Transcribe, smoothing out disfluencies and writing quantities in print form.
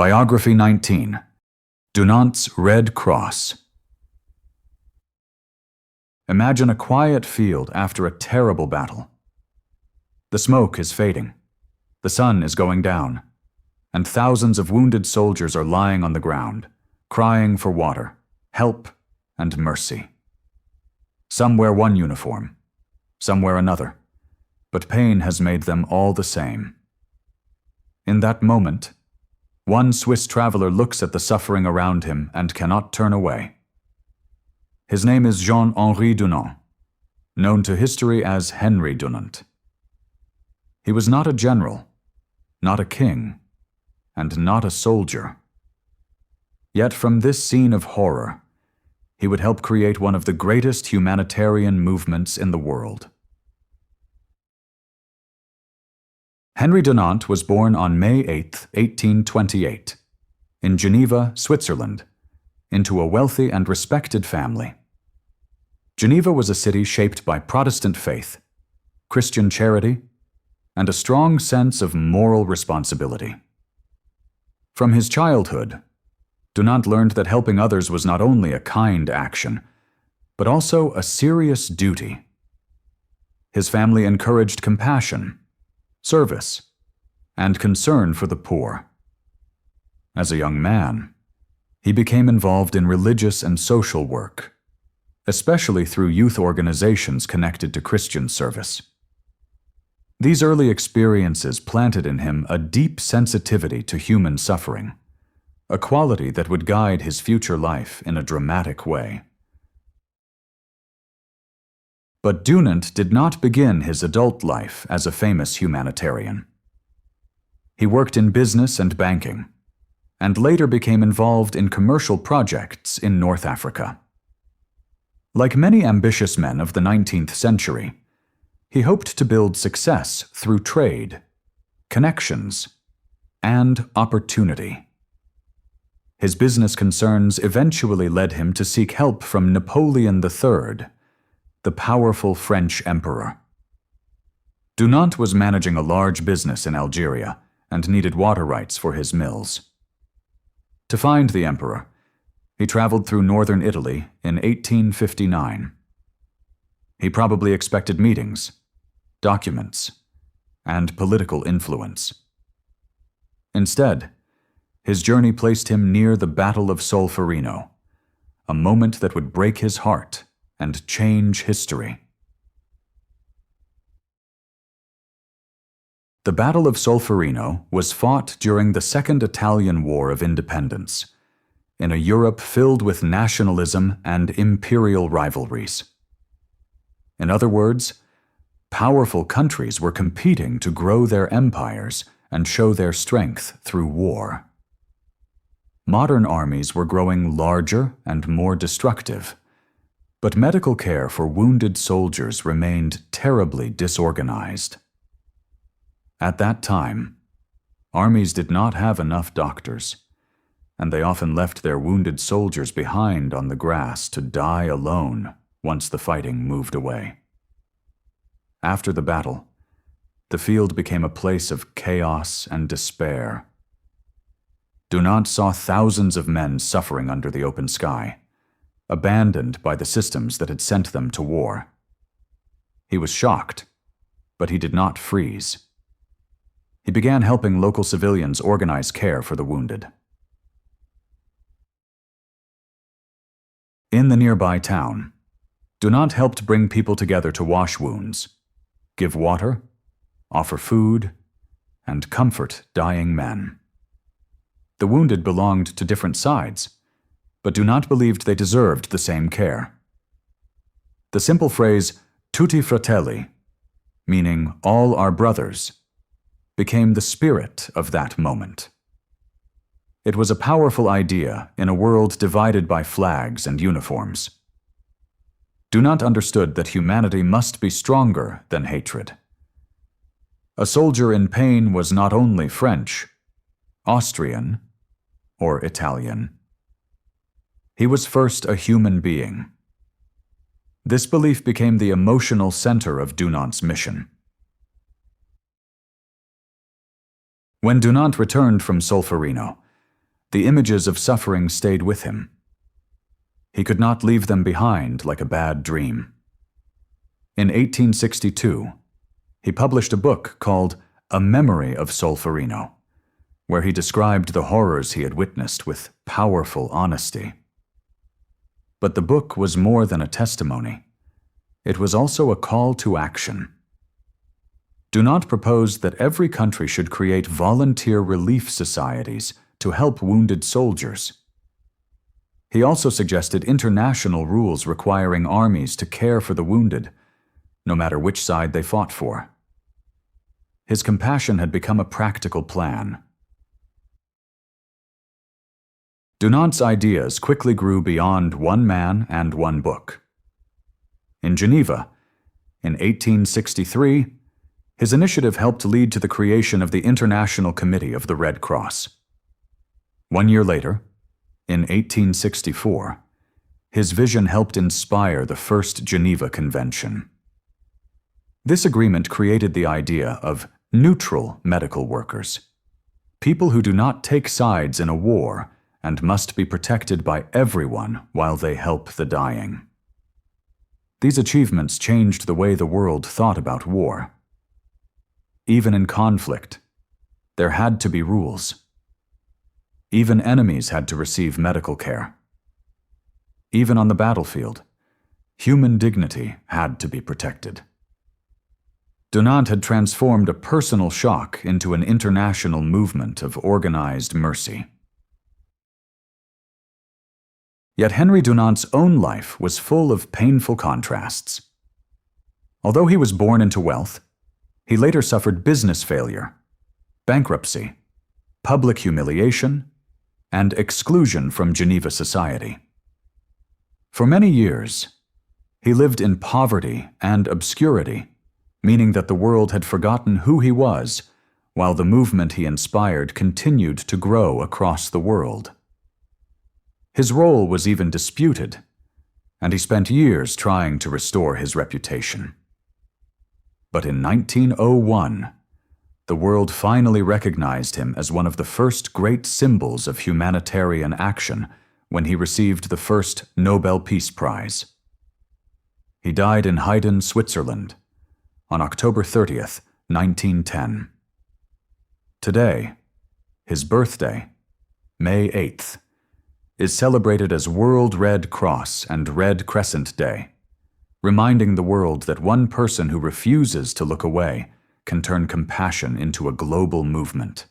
Biography 19. Dunant's Red Cross. Imagine a quiet field after a terrible battle. The smoke is fading, the sun is going down, and thousands of wounded soldiers are lying on the ground, crying for water, help, and mercy. Some wear one uniform, some wear another, but pain has made them all the same. In that moment, one Swiss traveler looks at the suffering around him and cannot turn away. His name is Henry Dunant, known to history as Henry Dunant. He was not a general, not a king, and not a soldier. Yet from this scene of horror, he would help create one of the greatest humanitarian movements in the world. Henry Dunant was born on May 8, 1828, in Geneva, Switzerland, into a wealthy and respected family. Geneva was a city shaped by Protestant faith, Christian charity, and a strong sense of moral responsibility. From his childhood, Dunant learned that helping others was not only a kind action, but also a serious duty. His family encouraged compassion, service, and concern for the poor. As a young man, he became involved in religious and social work, especially through youth organizations connected to Christian service. These early experiences planted in him a deep sensitivity to human suffering, a quality that would guide his future life in a dramatic way. But Dunant did not begin his adult life as a famous humanitarian. He worked in business and banking, and later became involved in commercial projects in North Africa. Like many ambitious men of the 19th century, he hoped to build success through trade, connections, and opportunity. His business concerns eventually led him to seek help from Napoleon III, the powerful French emperor. Dunant was managing a large business in Algeria and needed water rights for his mills. To find the emperor, he traveled through northern Italy in 1859. He probably expected meetings, documents, and political influence. Instead, his journey placed him near the Battle of Solferino, a moment that would break his heart and change history. The Battle of Solferino was fought during the Second Italian War of Independence, in a Europe filled with nationalism and imperial rivalries. In other words, powerful countries were competing to grow their empires and show their strength through war. Modern armies were growing larger and more destructive, but medical care for wounded soldiers remained terribly disorganized. At that time, armies did not have enough doctors, and they often left their wounded soldiers behind on the grass to die alone once the fighting moved away. After the battle, the field became a place of chaos and despair. Dunant saw thousands of men suffering under the open sky, abandoned by the systems that had sent them to war. He was shocked, but he did not freeze. He began helping local civilians organize care for the wounded. In the nearby town, Dunant helped bring people together to wash wounds, give water, offer food, and comfort dying men. The wounded belonged to different sides, but Dunant believed they deserved the same care. The simple phrase, tutti fratelli, meaning all are brothers, became the spirit of that moment. It was a powerful idea in a world divided by flags and uniforms. Dunant understood that humanity must be stronger than hatred. A soldier in pain was not only French, Austrian, or Italian. He was first a human being. This belief became the emotional center of Dunant's mission. When Dunant returned from Solferino, the images of suffering stayed with him. He could not leave them behind like a bad dream. In 1862, he published a book called A Memory of Solferino, where he described the horrors he had witnessed with powerful honesty. But the book was more than a testimony. It was also a call to action. Dunant proposed that every country should create volunteer relief societies to help wounded soldiers. He also suggested international rules requiring armies to care for the wounded, no matter which side they fought for. His compassion had become a practical plan. Dunant's ideas quickly grew beyond one man and one book. In Geneva, in 1863, his initiative helped lead to the creation of the International Committee of the Red Cross. 1 year later, in 1864, his vision helped inspire the first Geneva Convention. This agreement created the idea of neutral medical workers, people who do not take sides in a war and must be protected by everyone while they help the dying. These achievements changed the way the world thought about war. Even in conflict, there had to be rules. Even enemies had to receive medical care. Even on the battlefield, human dignity had to be protected. Dunant had transformed a personal shock into an international movement of organized mercy. Yet Henry Dunant's own life was full of painful contrasts. Although he was born into wealth, he later suffered business failure, bankruptcy, public humiliation, and exclusion from Geneva society. For many years, he lived in poverty and obscurity, meaning that the world had forgotten who he was, while the movement he inspired continued to grow across the world. His role was even disputed, and he spent years trying to restore his reputation. But in 1901, the world finally recognized him as one of the first great symbols of humanitarian action when he received the first Nobel Peace Prize. He died in Haydn, Switzerland, on October 30th, 1910. Today, his birthday, May 8th, is celebrated as World Red Cross and Red Crescent Day, reminding the world that one person who refuses to look away can turn compassion into a global movement.